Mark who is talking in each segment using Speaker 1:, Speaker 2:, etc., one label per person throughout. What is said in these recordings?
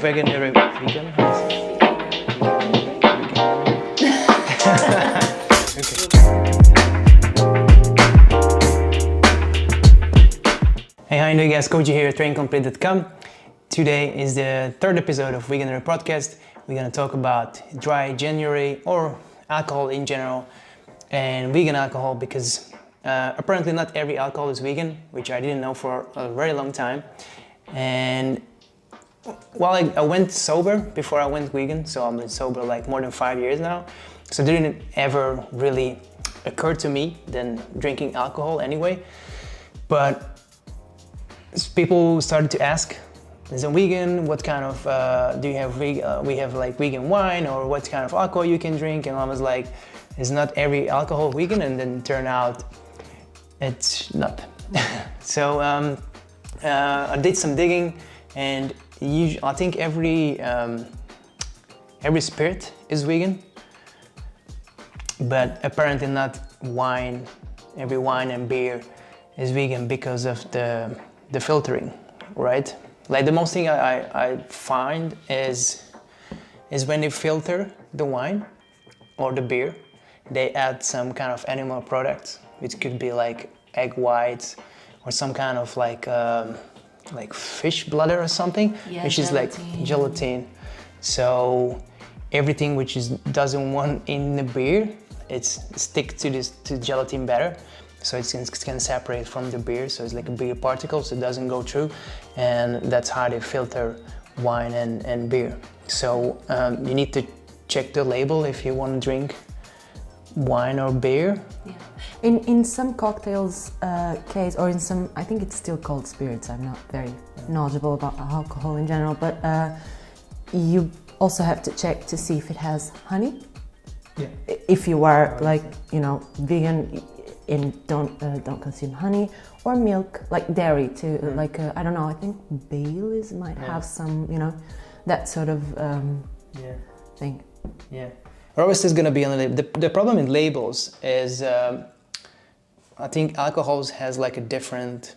Speaker 1: Veganary vegan? Hey, how you doing guys? Koji here at ComplEat.com. Today is the third episode of Veganary podcast. We're gonna talk about dry January or alcohol in general and vegan alcohol because apparently not every alcohol is vegan, which I didn't know for a very long time. And while I went sober before I went vegan, so I've been sober like more than 5 years now. So it didn't ever really occur to me than drinking alcohol anyway. But people started to ask, is it vegan? What kind of, do you have, we have like vegan wine, or what kind of alcohol you can drink? And I was like, is not every alcohol vegan? And then turned out it's not. So I did some digging, and I think every spirit is vegan, but apparently not wine. Every wine and beer is vegan because of the filtering, right? Like the most thing I find is when they filter the wine or the beer, they add some kind of animal product, which could be like egg whites or some kind of like fish bladder or something, which is like gelatin. So everything which doesn't want in the beer, it's stick to gelatin better. So it can separate from the beer, so it's like a beer particle, so it doesn't go through, and that's how they filter wine and beer. So you need to check the label if you want to drink wine or beer.
Speaker 2: Yeah. In some cocktails case, or in some, I think it's still called spirits, I'm not very knowledgeable about alcohol in general, but you also have to check to see if it has honey.
Speaker 1: Yeah.
Speaker 2: If you are like, vegan, and don't consume honey or milk, like dairy too. Like I don't know, I think Baileys might have some, that sort of thing.
Speaker 1: Yeah. Always is gonna be on the label. The problem in labels is I think alcohols has like a different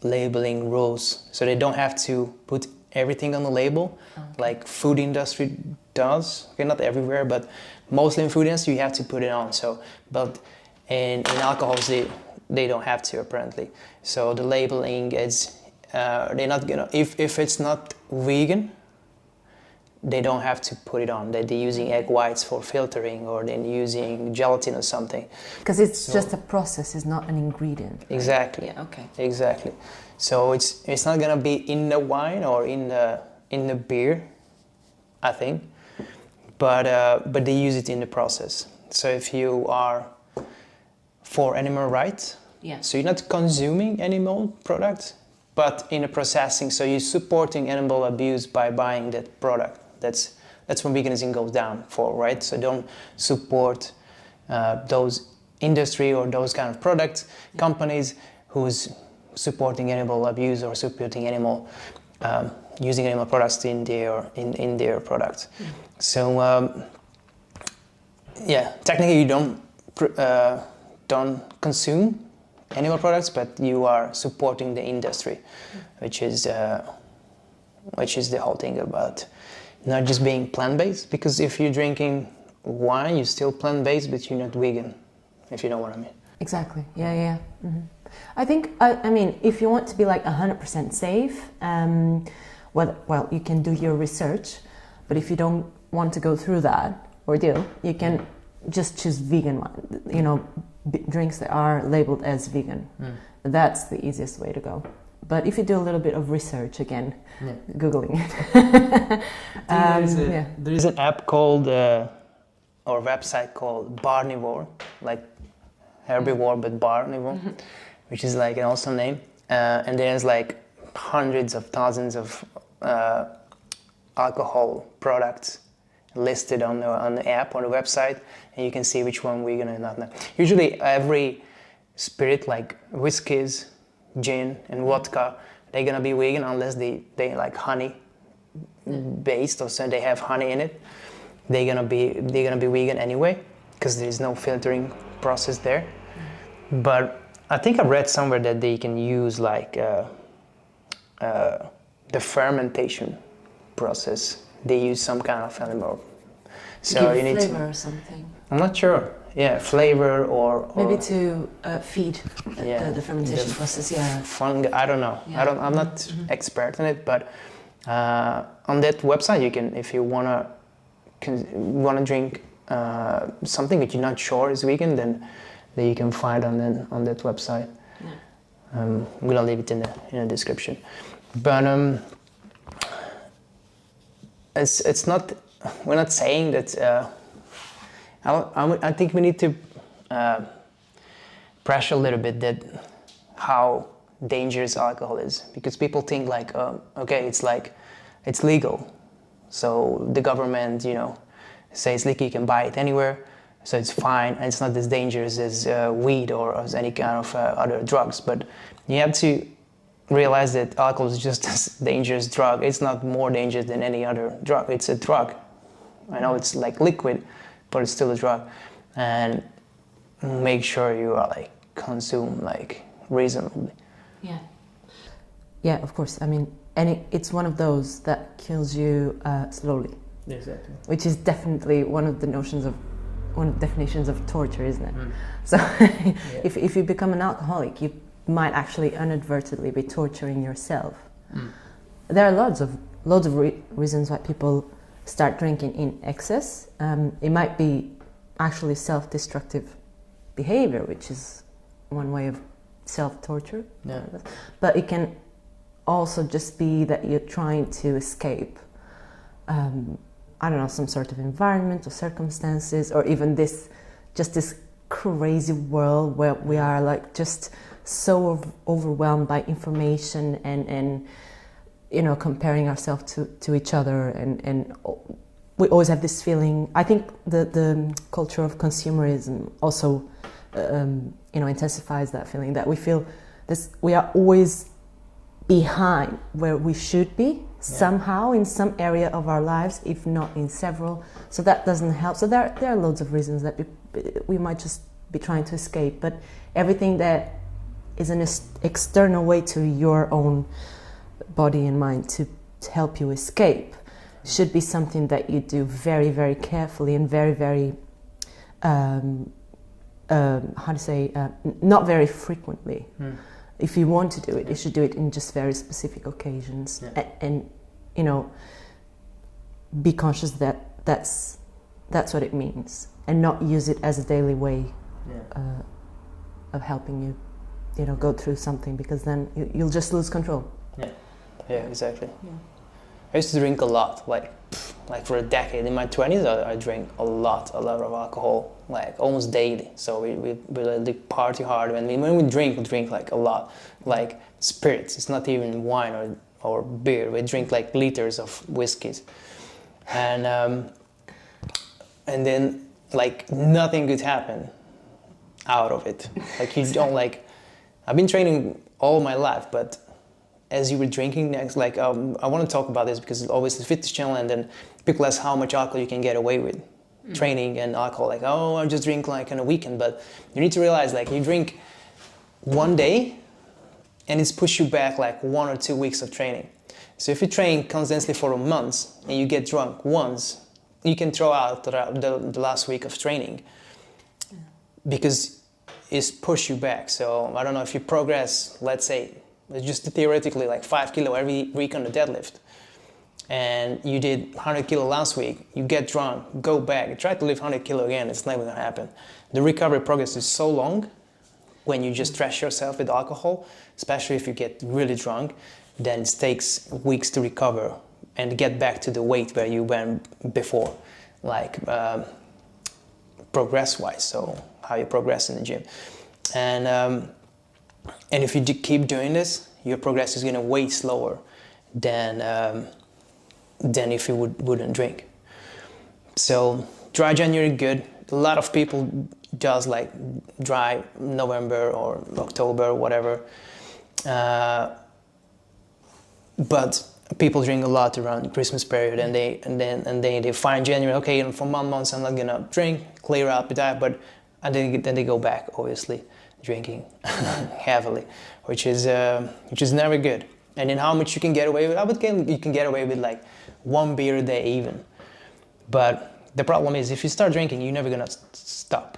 Speaker 1: labeling rules, so they don't have to put everything on the label like food industry does. Okay, not everywhere, but mostly in food industry you have to put it on. So, but in alcohols they don't have to apparently. So the labeling is they're not gonna, if it's not vegan, they don't have to put it on. They're using egg whites for filtering, or they're using gelatin or something.
Speaker 2: Because it's just a process, it's not an ingredient. Right?
Speaker 1: Exactly.
Speaker 2: Yeah. Okay.
Speaker 1: Exactly. So it's not gonna be in the wine or in the beer, I think, but they use it in the process. So if you are for animal rights, so you're not consuming animal products, but in a processing, so you're supporting animal abuse by buying that product. That's when veganism goes down for, right? So don't support those industry or those kind of products, companies who's supporting animal abuse or supporting animal, using animal products in their products. So technically you don't consume animal products, but you are supporting the industry, which is the whole thing about not just being plant-based, because if you're drinking wine, you're still plant-based, but you're not vegan, if you know what I mean.
Speaker 2: Exactly. Yeah. Mm-hmm. I think, I mean, if you want to be like 100% safe, well, you can do your research, but if you don't want to go through that ordeal, you can just choose vegan wine, drinks that are labeled as vegan. That's the easiest way to go. But if you do a little bit of research, again, Googling it.
Speaker 1: There is an app called, or website called Barnivore, like herbivore, but Barnivore, which is like an awesome name. And there's like hundreds of thousands of alcohol products listed on the app, on the website, and you can see which one vegan and not. Usually every spirit, like whiskeys, gin and vodka, they're gonna be vegan unless they like honey based, or so they have honey in it. They're gonna be vegan anyway, because there is no filtering process there. But I think I read somewhere that they can use like the fermentation process. They use some kind of animal. So
Speaker 2: Give
Speaker 1: you need
Speaker 2: flavor
Speaker 1: to,
Speaker 2: or something.
Speaker 1: I'm not sure. Yeah, flavor or
Speaker 2: Maybe to feed
Speaker 1: yeah,
Speaker 2: the fermentation process. Yeah.
Speaker 1: fungi. I don't know.
Speaker 2: Yeah.
Speaker 1: I'm not expert in it, but on that website you can, if you wanna drink something that you're not sure is vegan, then you can find on that website.
Speaker 2: Yeah.
Speaker 1: I'm gonna leave it in the description. But it's not. We're not saying that. I think we need to pressure a little bit that how dangerous alcohol is, because people think like, okay, it's legal, so the government, says legal, you can buy it anywhere, so it's fine, and it's not as dangerous as weed or as any kind of other drugs. But you have to realize that alcohol is just as dangerous drug. It's not more dangerous than any other drug. It's a drug. I know it's like liquid, but it's still a drug. And make sure you are consume reasonably.
Speaker 2: Yeah. Yeah, of course. I mean, and it's one of those that kills you slowly.
Speaker 1: Exactly.
Speaker 2: Which is definitely one of the definitions of torture, isn't it? So if you become an alcoholic, you might actually inadvertently be torturing yourself. There are loads of reasons why people start drinking in excess. It might be actually self-destructive behavior, which is one way of self-torture.
Speaker 1: Yeah.
Speaker 2: But it can also just be that you're trying to escape I don't know, some sort of environment or circumstances, or even this crazy world where we are just so overwhelmed by information and comparing ourselves to each other, and we always have this feeling. I think the culture of consumerism also intensifies that feeling, that we feel we are always behind where we should be somehow in some area of our lives, if not in several. So that doesn't help. So there are loads of reasons that we might just be trying to escape, but everything that is an external way to your own body and mind to help you escape should be something that you do very, very carefully and very, very not very frequently. If you want to do it, you should do it in just very specific occasions, and be conscious that that's what it means, and not use it as a daily way of helping you, go through something, because then you'll just lose control.
Speaker 1: Yeah, exactly. I used to drink a lot, like for a decade. In my 20s, I drank a lot of alcohol, almost daily. So we party hard. When we drink like a lot, like spirits. It's not even wine or beer. We drink like liters of whiskeys, and then nothing good happen out of it. You don't I've been training all my life, but as you were drinking next, I want to talk about this because it's always the fitness channel, and then people ask how much alcohol you can get away with training and alcohol. I just drink on a weekend, but you need to realize you drink one day and it's push you back 1 or 2 weeks of training. So if you train constantly for a month and you get drunk once, you can throw out the last week of training because it's push you back. So I don't know if you progress, let's say, just theoretically 5 kilo every week on the deadlift, and you did 100 kilo last week, you get drunk, go back, try to lift 100 kilo again, it's never gonna happen. The recovery progress is so long when you just trash yourself with alcohol, especially if you get really drunk, then it takes weeks to recover and get back to the weight where you went before, progress-wise, so how you progress in the gym. And if you keep doing this, your progress is going to way slower than if you wouldn't drink. So dry January, good. A lot of people does dry November or October or whatever. But people drink a lot around Christmas period, and they find January, okay, for 1 month I'm not gonna drink, clear appetite, and then they go back, obviously, drinking heavily, which is never good. And then how much you can get away with? You can get away with 1 beer a day even. But the problem is, if you start drinking, you're never gonna stop.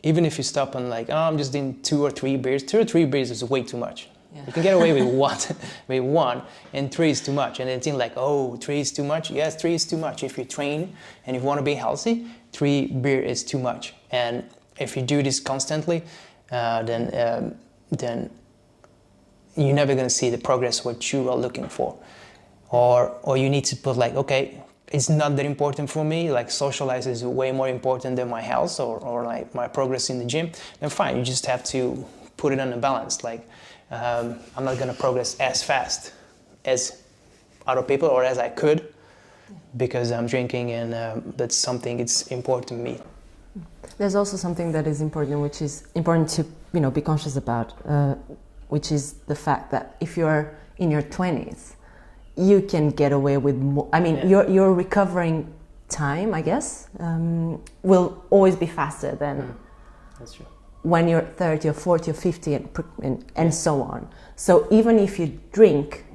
Speaker 1: Even if you stop and like, oh, I'm just doing 2 or 3 beers. 2 or 3 beers is way too much. Yeah. You can get away with one, and 3 is too much. And it seems like, oh, 3 is too much. Yes, 3 is too much. If you train and you want to be healthy, 3 beer is too much. And if you do this constantly, then you're never going to see the progress what you are looking for. Or you need to put like, okay, it's not that important for me, like socialize is way more important than my health or like my progress in the gym, then fine, you just have to put it on a balance. Like, I'm not going to progress as fast as other people or as I could because I'm drinking, and that's something it's important to me.
Speaker 2: There's also something that is important, which is important to be conscious about, which is the fact that if you're in your 20s, you can get away with more. I mean, your recovering time, I guess, will always be faster than
Speaker 1: That's true.
Speaker 2: when you're 30 or 40 or 50 and so on. So even if you drink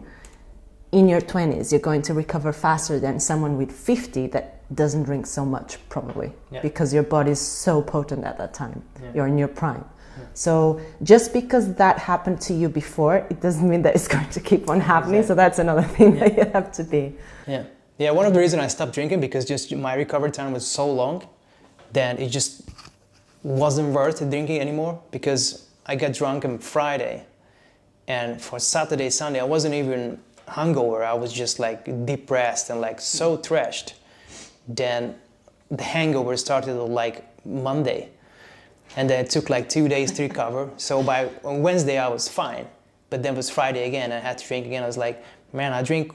Speaker 2: in your 20s, you're going to recover faster than someone with 50 that doesn't drink so much, probably, because your body is so potent at that time. You're in your prime. So just because that happened to you before, it doesn't mean that it's going to keep on happening. Exactly. So that's another thing that you have to be.
Speaker 1: Yeah, one of the reasons I stopped drinking, because just my recovery time was so long, then it just wasn't worth drinking anymore, because I got drunk on Friday, and for Saturday, Sunday, I wasn't even hungover. I was just like depressed and like so trashed. Then the hangover started like Monday. And then it took like 2 days to recover. So on Wednesday I was fine, but then it was Friday again. I had to drink again. I was like, man, I drink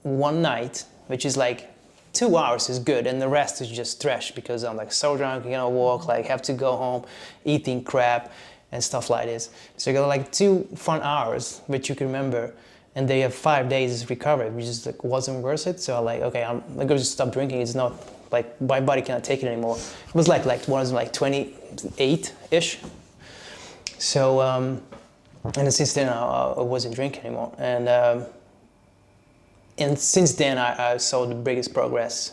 Speaker 1: one night, which is like 2 hours is good, and the rest is just trash because I'm like so drunk, I cannot walk, like have to go home, eating crap and stuff like this. So you got like 2 fun hours, which you can remember, and they have 5 days recovery, which just like wasn't worth it. So I'm like, okay, I'm gonna just stop drinking. It's not like my body cannot take it anymore. It was like 28-ish. So and since then I wasn't drinking anymore, and since then I saw the biggest progress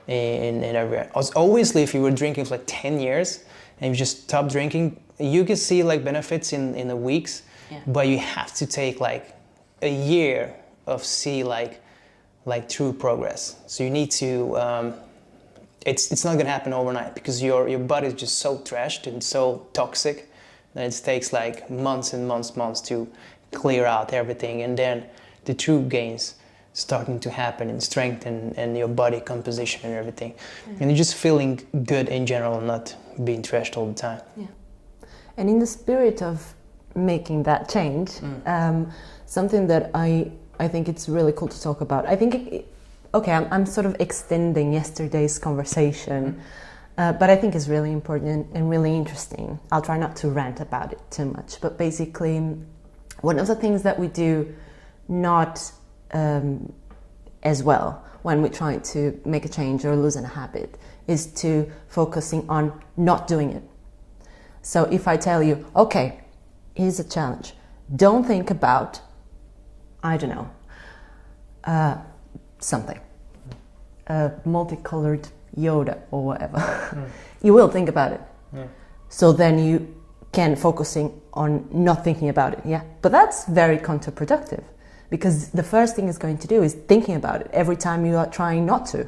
Speaker 1: in everywhere. Obviously, if you were drinking for like 10 years and you just stop drinking, you can see like benefits in the weeks, but you have to take like a year of see like true progress. So you need to, it's not gonna happen overnight, because your body is just so trashed and so toxic that it takes like months and months to clear out everything, and then the true gains starting to happen in strength and your body composition and everything. And you're just feeling good in general, not being trashed all the time.
Speaker 2: Yeah. And in the spirit of making that change, something that I think it's really cool to talk about. I think, I'm sort of extending yesterday's conversation, but I think it's really important and really interesting. I'll try not to rant about it too much, but basically, one of the things that we do not as well when we're trying to make a change or loosen a habit is to focusing on not doing it. So if I tell you, okay, here's a challenge, don't think about, I don't know, something, a multicolored Yoda or whatever. You will think about it. So then you can focusing on not thinking about it. But that's very counterproductive, because the first thing it's going to do is thinking about it every time you are trying not to.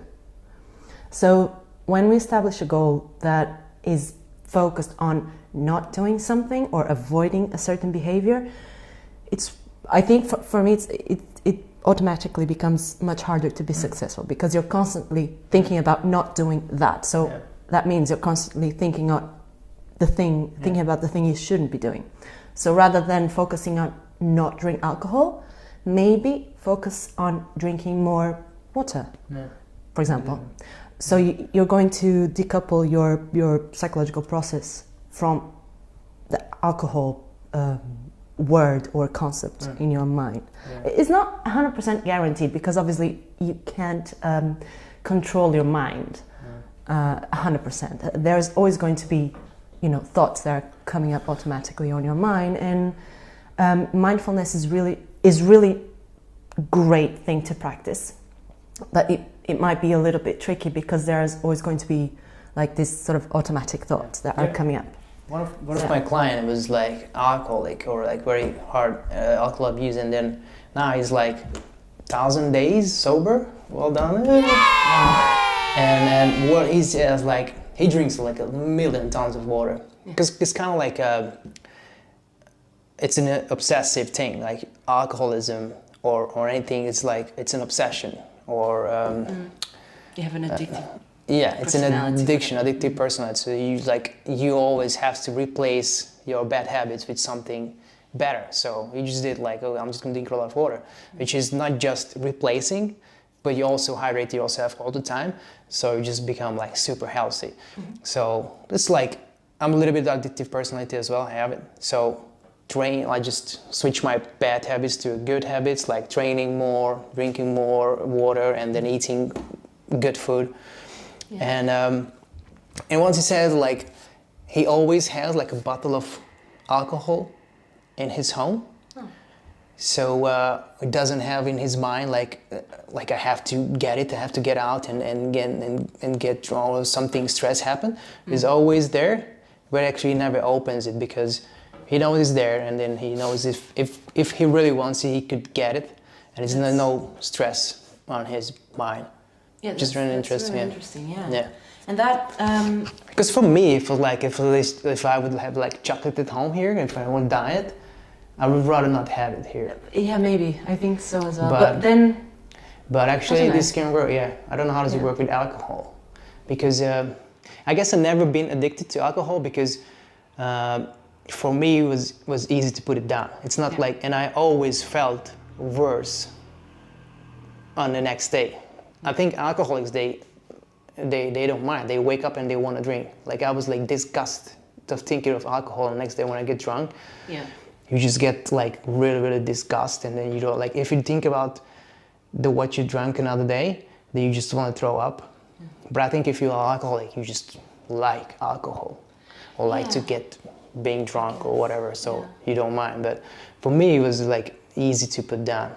Speaker 2: So when we establish a goal that is focused on not doing something or avoiding a certain behavior, I think for me it automatically becomes much harder to be successful, because you're constantly thinking about not doing that. So that means you're constantly thinking about the thing you shouldn't be doing. So rather than focusing on not drink alcohol, maybe focus on drinking more water, for example. So you're going to decouple your psychological process from the alcohol word or concept in your mind. It's not 100% guaranteed, because obviously you can't control your mind 100%. There's always going to be, thoughts that are coming up automatically on your mind, and mindfulness is really great thing to practice. but it might be a little bit tricky because there's always going to be like this sort of automatic thoughts that are coming up.
Speaker 1: One of my clients was like alcoholic or like very hard alcohol abuse, and then now he's like 1,000 days sober. Well done. And what he says, like he drinks like 1,000,000 tons of water because it's kind of like it's an obsessive thing, like alcoholism or anything. It's like it's an obsession or
Speaker 3: you have an addictive.
Speaker 1: It's an addictive personality. So you always have to replace your bad habits with something better. So you just did like, I'm just gonna drink a lot of water, which is not just replacing, but you also hydrate yourself all the time. So you just become like super healthy. So it's like, I'm a little bit addictive personality as well, I have it. So I just switch my bad habits to good habits, like training more, drinking more water, and then eating good food. And once he said like he always has like a bottle of alcohol in his home, so it doesn't have in his mind like I have to get it, I have to get out and get drunk or something stress happen. It's always there, but actually he never opens it because he knows it's there, and then he knows if he really wants it, he could get it, and it's no stress on his mind.
Speaker 3: Yeah,
Speaker 1: just really interesting.
Speaker 3: Really interesting, yeah.
Speaker 1: Yeah.
Speaker 3: And that
Speaker 1: because for me, if I would have like chocolate at home here, if I want diet, I would rather not have it here.
Speaker 3: Yeah, maybe I think so as well. But
Speaker 1: actually, this can work. Yeah, I don't know how does it work with alcohol, because I guess I've never been addicted to alcohol because for me it was easy to put it down. It's not like, and I always felt worse on the next day. I think alcoholics, they don't mind. They wake up and they want to drink. Like I was like disgusted of thinking of alcohol. The next day when I get drunk, you just get like really, really disgusted. And then you don't like, if you think about what you drank another day, then you just want to throw up. But I think if you're an alcoholic, you just like alcohol or like to get being drunk or whatever. So you don't mind. But for me, it was like easy to put down.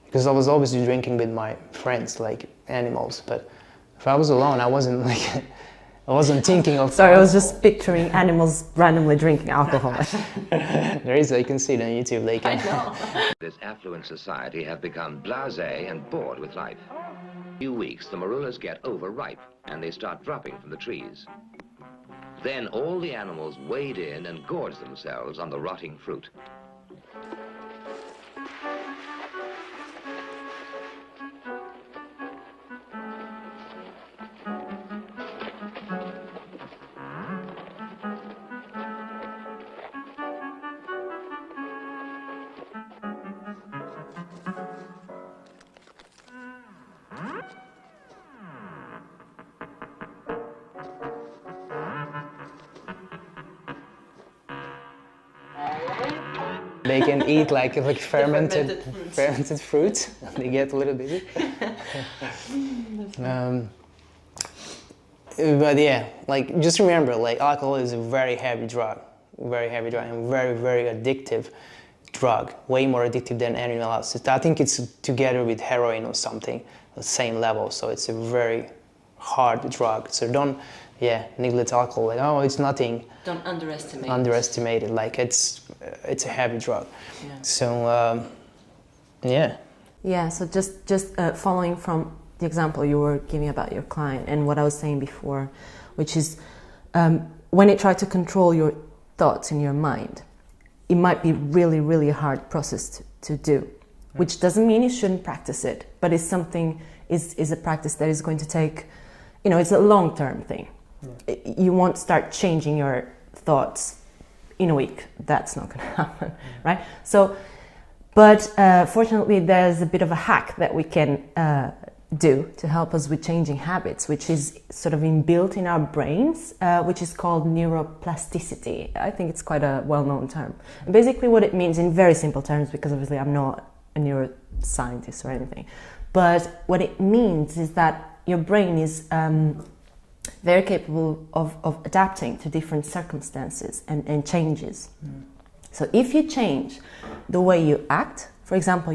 Speaker 1: Because I was always drinking with my friends, like animals. But if I was alone, I wasn't like, I wasn't thinking of.
Speaker 2: Sorry, I was just picturing animals randomly drinking alcohol.
Speaker 1: There is, you can see it on YouTube. Like,
Speaker 3: I know.
Speaker 4: This affluent society have become blasé and bored with life. In a few weeks, the marulas get overripe and they start dropping from the trees. Then all the animals wade in and gorge themselves on the rotting fruit.
Speaker 1: They can eat like fermented fruit. They get a little busy. But yeah, like just remember, like alcohol is a very heavy drug, and very, very addictive drug, way more addictive than anything else. I think it's together with heroin or something, the same level. So it's a very hard drug. So don't, neglect alcohol. Like, oh, it's nothing.
Speaker 3: Don't underestimate.
Speaker 1: Underestimate it. Like it's a heavy drug.
Speaker 3: Yeah.
Speaker 1: So
Speaker 2: Yeah. So just following from the example you were giving about your client and what I was saying before, which is when you try to control your thoughts in your mind, it might be really, really hard process to do, which doesn't mean you shouldn't practice it, but it's something, is a practice that is going to take, it's a long-term thing. Yeah. You won't start changing your thoughts in a week. That's not going to happen, right? So, but fortunately, there's a bit of a hack that we can do to help us with changing habits, which is sort of inbuilt in our brains, which is called neuroplasticity. I think it's quite a well-known term. And basically what it means in very simple terms, because obviously I'm not a neuroscientist or anything, but what it means is that your brain is very capable of adapting to different circumstances and changes. So if you change the way you act, for example,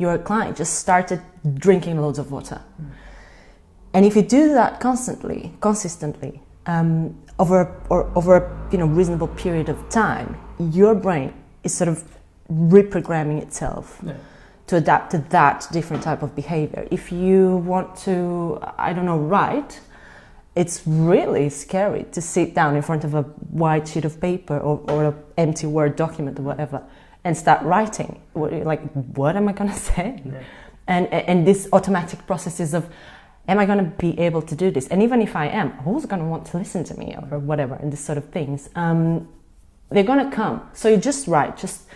Speaker 2: your client just started drinking loads of water. And if you do that consistently, over a reasonable period of time, your brain is sort of reprogramming itself to adapt to that different type of behavior. If you want to, write, it's really scary to sit down in front of a white sheet of paper or an empty Word document or whatever and start writing. Like, what am I going to say? Yeah. And this automatic processes of, am I going to be able to do this? And even if I am, who's going to want to listen to me or whatever, and this sort of things, they're going to come. So you just write, just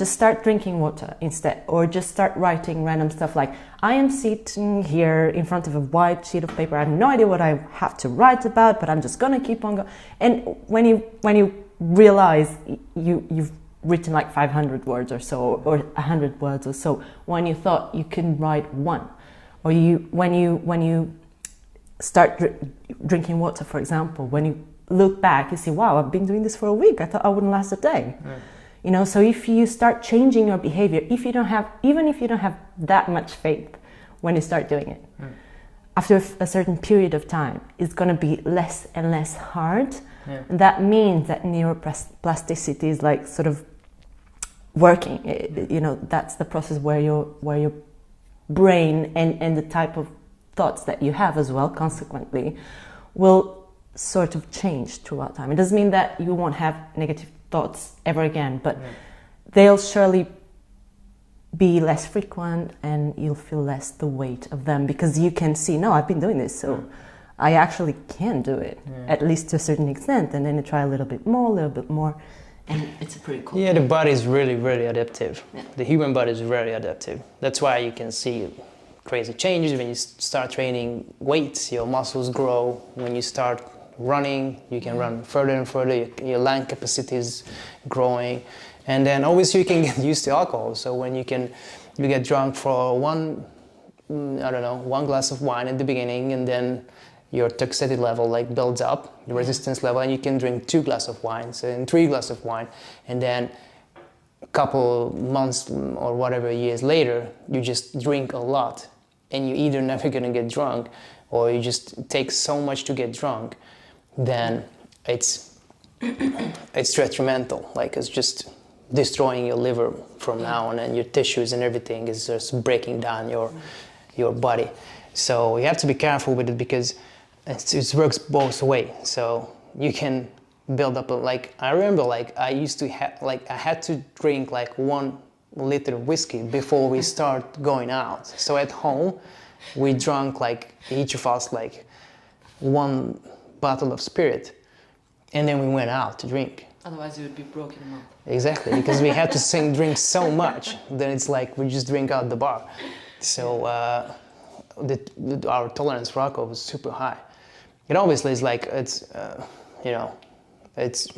Speaker 2: start drinking water instead, or just start writing random stuff like, I am sitting here in front of a white sheet of paper. I have no idea what I have to write about, but I'm just going to keep on going. And when you realize you've written like 500 words or so, or 100 words or so, when you thought you can write one, or when you start drinking water, for example, when you look back, you see, wow, I've been doing this for a week. I thought I wouldn't last a day. So if you start changing your behavior, even if you don't have that much faith when you start doing it, after a certain period of time, it's going to be less and less hard. And that means that neuroplasticity is like sort of working. That's the process where your brain and the type of thoughts that you have as well, consequently, will sort of change throughout time. It doesn't mean that you won't have negative thoughts ever again, but they'll surely be less frequent and you'll feel less the weight of them, because you can see, no, I've been doing this, so I actually can do it, at least to a certain extent, and then you try a little bit more, and it's a pretty cool
Speaker 1: thing. The body is really, really adaptive. The human body is very adaptive. That's why you can see crazy changes when you start training weights. Your muscles grow. When you start running, you can run further and further. Your lung capacity is growing, and then obviously you can get used to alcohol. So when you get drunk for one glass of wine at the beginning, and then your toxicity level builds up, the resistance level, and you can drink 2 glasses of wine, and 3 glasses of wine, and then a couple months or whatever years later, you just drink a lot, and you're either never gonna get drunk, or you just take so much to get drunk, then it's detrimental. It's just destroying your liver from now on, and your tissues and everything is just breaking down your body. So you have to be careful with it, because it works both ways. So you can build up I remember I used to I had to drink 1 liter of whiskey before we start going out. So at home we drank each of us 1 bottle of spirit, and then we went out to drink.
Speaker 3: Otherwise you would be broken up.
Speaker 1: Exactly, because we had to drink so much, then it's we just drink out the bar. So our tolerance for alcohol was super high. It obviously is it's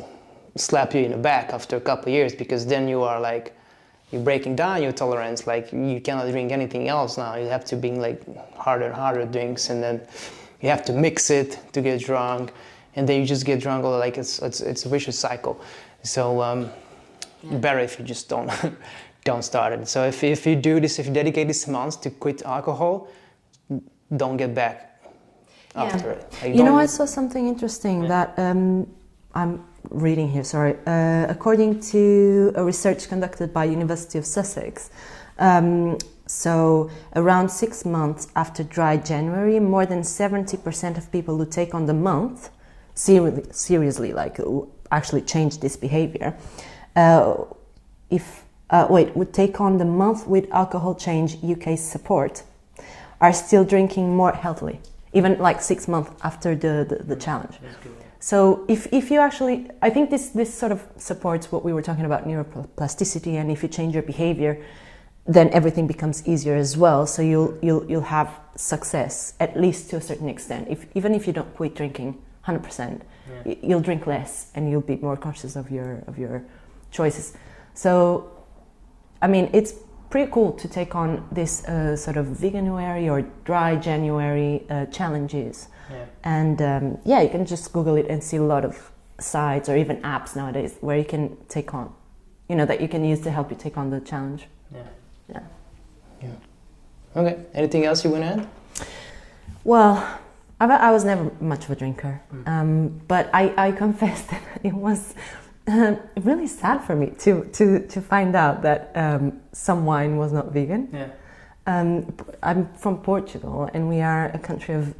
Speaker 1: slap you in the back after a couple of years, because then you are you're breaking down your tolerance. You cannot drink anything else now. You have to bring harder and harder drinks, and then you have to mix it to get drunk, and then you just get drunk. It's a vicious cycle. So better if you just don't start it. So if you do this, if you dedicate this month to quit alcohol, don't get back after it.
Speaker 2: I saw something interesting that I'm reading here, sorry. According to a research conducted by University of Sussex, so around 6 months after dry January, more than 70% of people who take on the month seriously, who actually change this behavior, would take on the month with alcohol change UK support, are still drinking more healthily, even 6 months after the challenge. So if you actually, I think this sort of supports what we were talking about, neuroplasticity, and if you change your behavior, then everything becomes easier as well. So you'll have success, at least to a certain extent. Even if you don't quit drinking 100%, you'll drink less and you'll be more conscious of your choices. So, it's pretty cool to take on this sort of veganuary or dry January challenges. And you can just Google it and see a lot of sites or even apps nowadays where you can take on, that you can use to help you take on the challenge.
Speaker 1: Okay, anything else you want to add?
Speaker 2: Well, I was never much of a drinker, but I confess that it was really sad for me to find out that some wine was not vegan.
Speaker 1: Yeah.
Speaker 2: I'm from Portugal, and we are a country of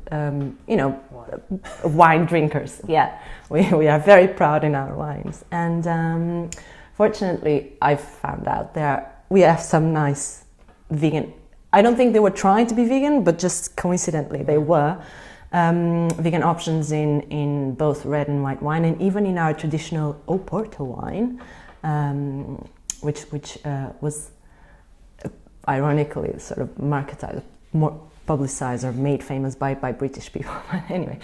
Speaker 2: wine drinkers. Yeah, we are very proud in our wines, and fortunately, I found out we have some nice vegan. I don't think they were trying to be vegan, but just coincidentally they were. Vegan options in both red and white wine, and even in our traditional Oporto wine, which was ironically sort of marketed, more publicized or made famous by British people. Anyway,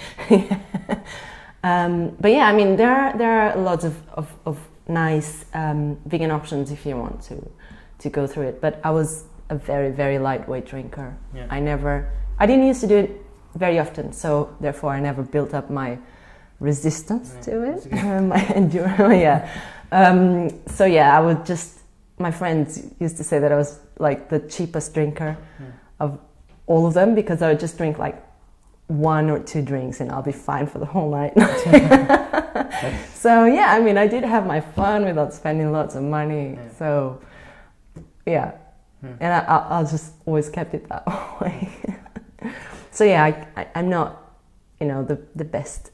Speaker 2: but yeah, I mean there are lots of nice vegan options if you want to go through it. But I was a very, very lightweight drinker. Yeah. I didn't used to do it very often, so therefore I never built up my resistance to it, my endurance. Yeah. So yeah, I would just. My friends used to say that I was like the cheapest drinker of all of them, because I would just drink like 1 or 2 drinks and I'll be fine for the whole night. So yeah, I mean, I did have my fun without spending lots of money. Yeah. So yeah, and I'll just always kept it that way. So yeah, I'm not, the best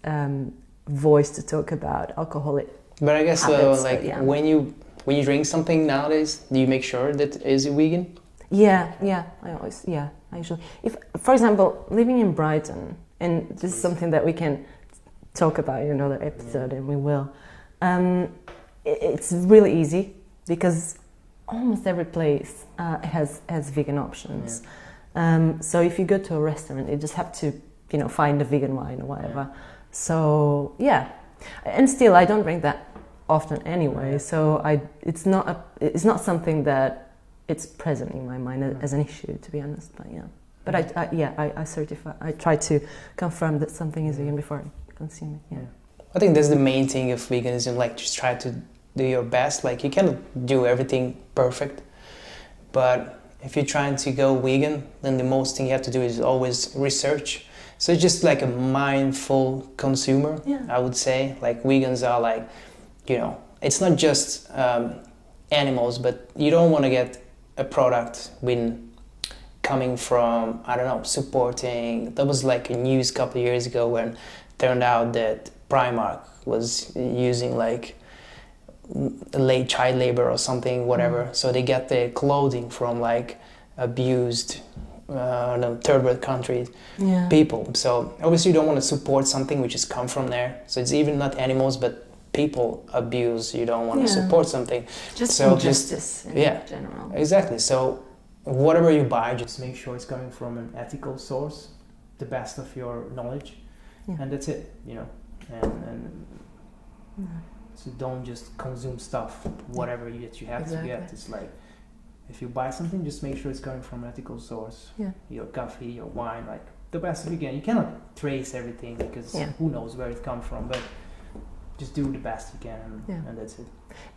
Speaker 2: voice to talk about alcoholic.
Speaker 1: But I guess
Speaker 2: habits,
Speaker 1: like
Speaker 2: yeah.
Speaker 1: when you drink something nowadays, do you make sure that it is vegan?
Speaker 2: Yeah. I usually, if, for example, living in Brighton, and this is something that we can talk about in another episode, and we will. It's really easy because almost every place has vegan options. Yeah. So if you go to a restaurant, you just have to, find a vegan wine or whatever. Yeah. So yeah, and still I don't drink that often anyway. So it's not something that it's present in my mind as an issue, to be honest. But yeah, but I certify. I try to confirm that something is vegan before I consume it. Yeah.
Speaker 1: I think that's the main thing of veganism. Like, just try to do your best. Like, you cannot do everything perfect, but if you're trying to go vegan, then the most thing you have to do is always research. So it's just like a mindful consumer, I would say. Like, vegans are like, it's not just animals, but you don't want to get a product coming from, I don't know, supporting. There was like a news a couple of years ago when it turned out that Primark was using like late child labor or something, whatever. So they get their clothing from like abused third world countries people. So obviously you don't want to support something which has come from there. So it's even not animals, but people abuse. You don't want to support something.
Speaker 2: Just injustice in general.
Speaker 1: Exactly. So whatever you buy, just make sure it's coming from an ethical source, the best of your knowledge, and that's it. And so don't just consume stuff, whatever that you have to get. It's like, if you buy something, just make sure it's coming from an ethical source. Yeah. Your coffee, your wine, like the best you can. You cannot trace everything because who knows where it comes from, but just do the best you can, and that's it.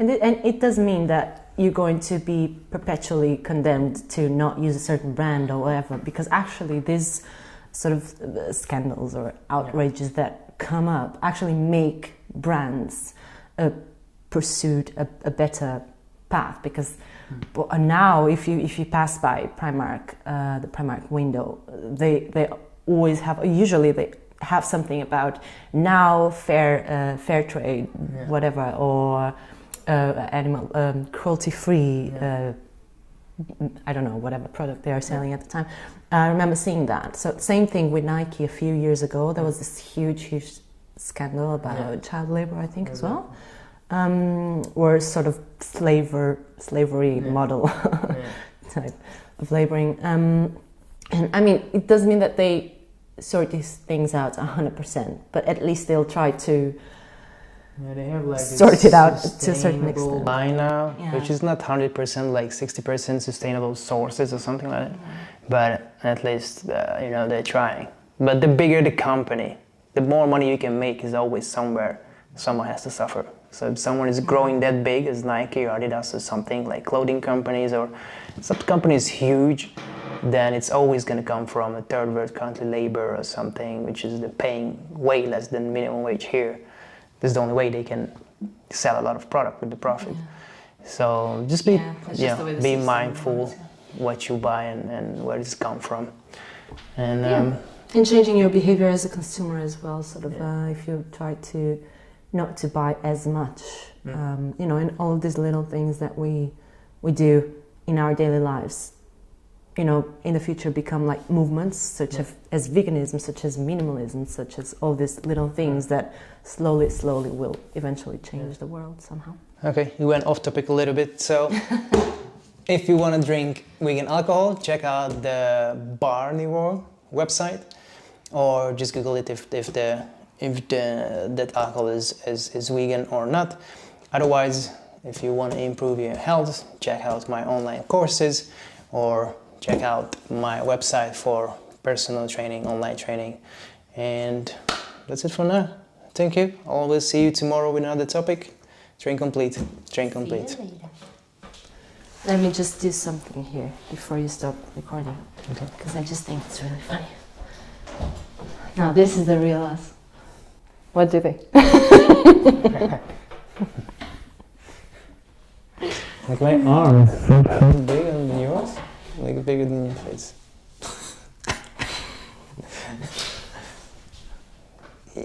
Speaker 2: And it does mean that you're going to be perpetually condemned to not use a certain brand or whatever, because actually these sort of scandals or outrages that come up actually make brands pursue a better path, because now if you pass by Primark, the Primark window, they always have something about now fair trade, whatever, or animal cruelty free. I don't know, whatever product they are selling at the time. I remember seeing that. So same thing with Nike a few years ago. There was this huge scandal about child labor, I think, as well. Or sort of slavery model type of laboring. And I mean, it doesn't mean that they sort these things out 100%, but at least they'll try to
Speaker 1: they have like
Speaker 2: sort it out to a certain extent.
Speaker 1: Line now, which is not 100%, like 60% sustainable sources or something like that. But at least they're trying. But the bigger the company, the more money you can make is always someone has to suffer. So if someone is growing that big as Nike or Adidas or something, like clothing companies or some companies huge, then it's always going to come from a third world country labor or something, which is paying way less than minimum wage here. This is the only way they can sell a lot of product with the profit. So just be be mindful what you buy and where it's come from. And
Speaker 2: and changing your behavior as a consumer as well, sort of if you try to not to buy as much, you know, and all these little things that we do in our daily lives, you know, in the future become like movements such as veganism, such as minimalism, such as all these little things that slowly will eventually change the world somehow.
Speaker 1: Okay, we went off topic a little bit, so if you want to drink vegan alcohol, check out the Barnivore website, or just Google it if that alcohol is vegan or not. Otherwise, if you want to improve your health, check out my online courses or check out my website for personal training, online training. And that's it for now. Thank you. I will see you tomorrow with another topic. Train complete. Train complete.
Speaker 2: Let me just do something here before you stop recording.
Speaker 1: Okay.
Speaker 2: Because I just think it's really funny. Now this is the real us. What do you think?
Speaker 1: Like my arm is so bigger than yours? Like bigger than your face.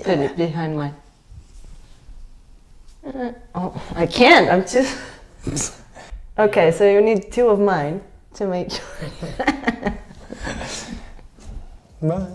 Speaker 2: Put it behind mine. Oh, I can't. I'm too... Okay, so you need 2 of mine to make sure.
Speaker 1: Bye.